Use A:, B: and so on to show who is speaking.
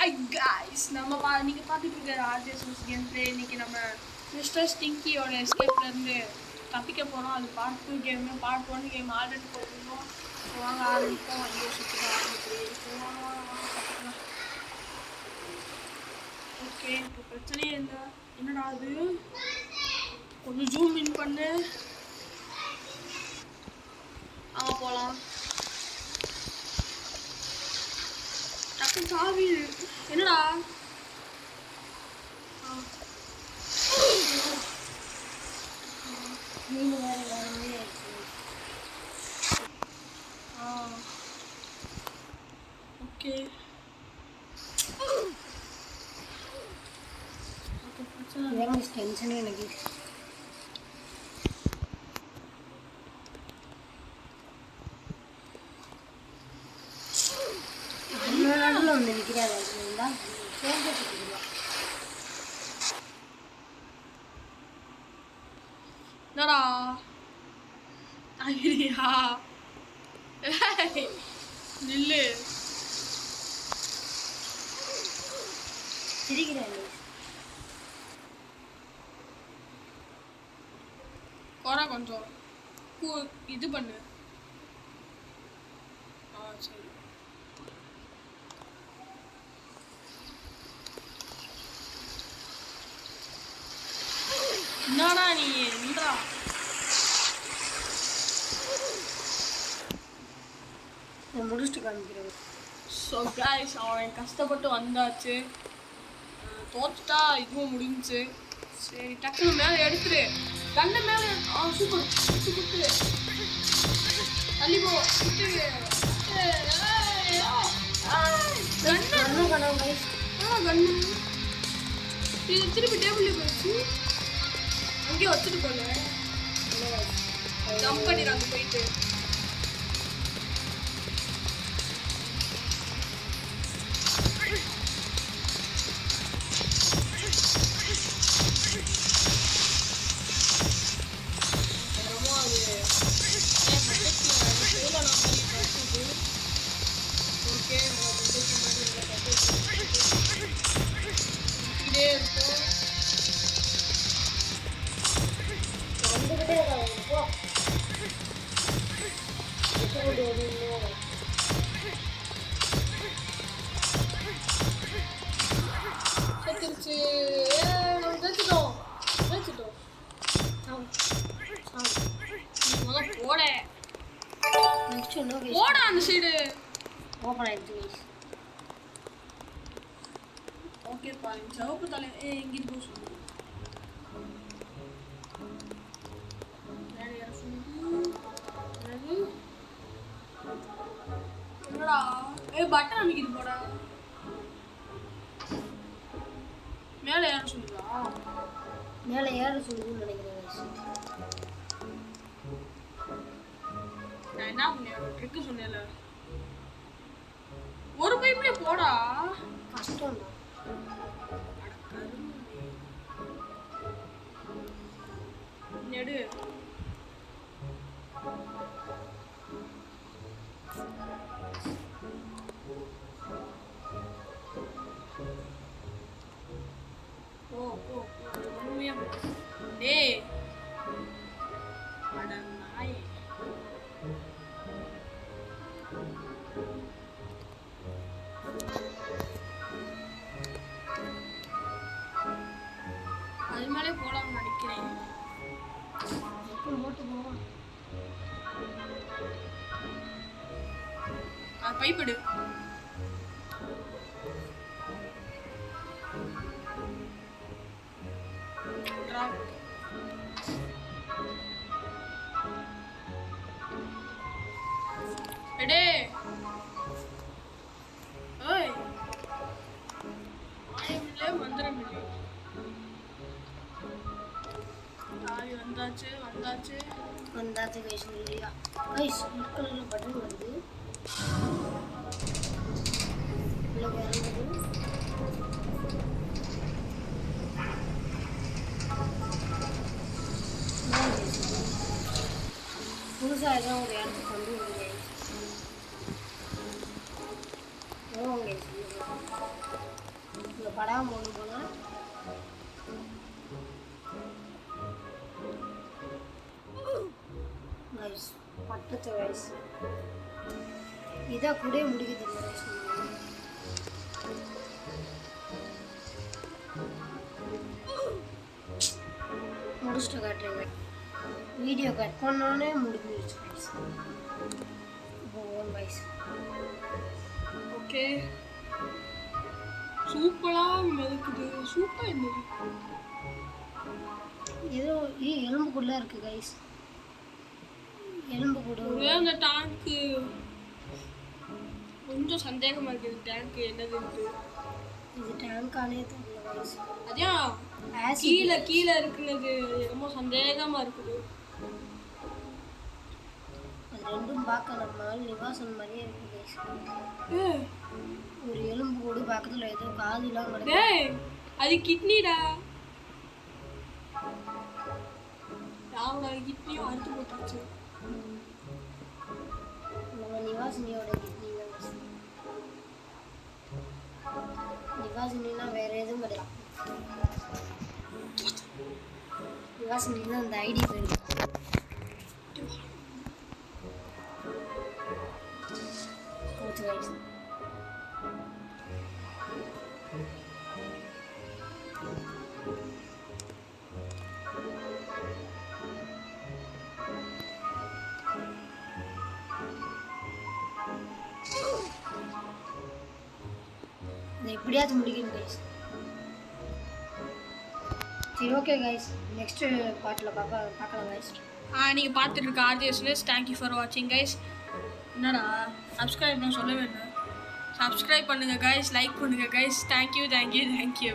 A: Hi guys, நீங்கள் பார்த்துட்டு இருக்கிற ஆர்ஜேஎஸ் கேம் பிளே. இன்றைக்கி நம்ம மிஸ்டர் ஸ்டிங்கியோட எஸ்கேப்லேருந்து தப்பிக்க போகிறோம். அது part 2 game. Part 1 game already போட்டுருந்தோம். வாங்க ஆரம்பிப்போம். ஐயோ சுற்றி ஆரம்பிக்கிறேன். தப்பிக்கலாம். ஓகே, இப்போ பிரச்சனையே இல்லை. என்னடா அது, கொஞ்சம் ஜூம் இன் பண்ணு. போகலாம். டக்கு சாவி. என்னடா ஓகே
B: டென்ஷனே எனக்கு. வந்து நிற்கிறாரு.
A: என்னடா ஐயா, நில்லு.
B: சிரிக்கிறாரு.
A: போறா கொஞ்சம் இது பண்ணு. சரி. என்னடா நீ நின்றா.
B: முடிச்சுட்டு காமிக்கிறேன்.
A: ஸோ கைஸ், அவன் கஷ்டப்பட்டு வந்தாச்சு. தோத்துட்டா இதுவும் முடிஞ்சுச்சு. சரி, டக்குனு மேலே எடுத்துரு. கண்ணு மேலே. சூப்பர் சுட்டு. தள்ளி போ. கண்ணு இது திருப்பி டேபிள்ல போயிடுச்சு. அங்கேயே வச்சுட்டு போல. ஜம்ப் பண்ணிடுறாங்க போயிட்டு. போடா அந்த சைடு.
B: ஓபன் ஆயிடுச்சு.
A: ஓகே பாருங்க, சிவப்பு தலை எங்கிட்டு போக சொல்லு. என்னடா பட்டன் அமைக்கிது. போடா மேலே ஏற சொல்லுதா?
B: மேலே ஏற சொல்லுதுன்னு நினைக்கிறேன்.
A: நான் என்ன பண்ணேன், ட்ரிக்கு சொன்னேன்ல. ஒரு பைப்ல போடா.
B: கஷ்டம்
A: நெடு. ஓ ஓ உண்மையா டேய் அட நாய். அது மேலே போலாம்னு நினைக்கிறேன்.
B: போட்டு போவோம்.
A: பைப்பிடு. எடே ஓய், மாயமில்லை மந்திரமில்லை. ஆவி வந்தாச்சு கைஸ்.
B: இல்லையா கைஸ், மக்கள் பட்டன் வந்து புதுசாக ஏதோ ஒரு இடத்துக்கு கொண்டு வருங்க. படாமல் ஒன்று போனால் நைஸ் பட்டத்து வயசு இதாக கூட முடிக்குது guys. முடிச்சுட்டு காட்டுறேங்க வீடியோ கட் பண்ணோன்னே முடிஞ்சிருச்சு guys. இப்போ ஓன் வாய்ஸ்
A: ஓகே சூப்பராக மிதக்குது சூப்பர் இருந்தது
B: ஏதோ எலும்புக்குள்ளே இருக்குது கைஸ் எலும்பு கூட
A: ஒரே அந்த டேங்க்கு கொஞ்சம் சந்தேகமாக இருக்குது டேங்க் என்னதுன்ட்டு
B: இது டேங்கானே தெரியல கைஸ்
A: அதான் கீழே கீழே இருக்குனது ரொம்ப சந்தேகமாக இருக்குது
B: அது ரெண்டும் பார்க்க நம்ம நிவாசன் மாதிரியே இருக்கு கைஸ் ஒரு எலும்பு கூட பக்கத்தில் ஏதோ காதுலாம் கிடக்கு
A: டேய் அது கிட்னிடா ராவணோட கிட்னியும் அறுத்து போட்டாச்சு
B: நம்ம நிவாசினியோட கிட்னி நிவாசினா வேற எதுவும் கிடையாது நிவாசினா அந்த ஐடி போயிருக்கு போச்சு guys. இதை எப்படியாவது முடிக்கணும் கைஸ் சரி ஓகே கைஸ் நெக்ஸ்ட் பார்ட்டில் பார்க்கலாம் கைஸ்
A: நீங்கள் பார்த்துட்டு இருக்க ஆர்ஜிஎஸ்எஸ் தேங்க்யூ ஃபார் வாட்சிங் கைஸ் என்னடா சப்ஸ்கிரைப் நான் சொல்லவே இல்லை சப்ஸ்கிரைப் பண்ணுங்கள் கைஸ் லைக் பண்ணுங்கள் கைஸ் தேங்க்யூ